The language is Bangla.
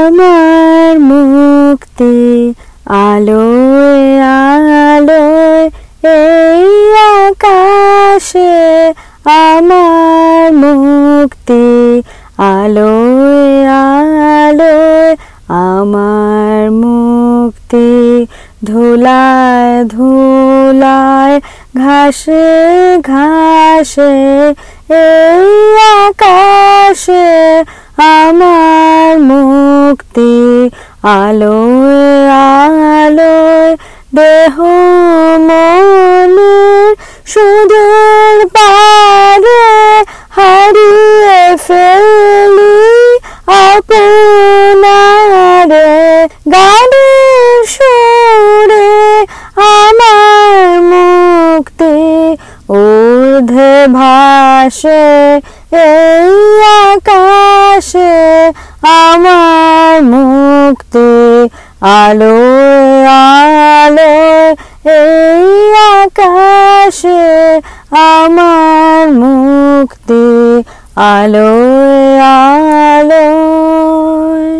আমার মুক্তি আলোয় আলোয় এই আকাশে আমার মুক্তি আলোয় আলোয় আমার মুক্তি ধুলায় ধুলায় ঘাসে ঘাসে এই আকাশে আমার মুক্তি আলোয় আলোয় দেহ মনের সুদূর পারে হারিয়ে ফেলি আপনারে গানের সুরে আমার মুক্তি ঊর্ধ্বে ভাসে এই আকাশে আমার মুক্তি আলোয় আলোয় এই আকাশে আমার মুক্তি আলোয় আলোয়।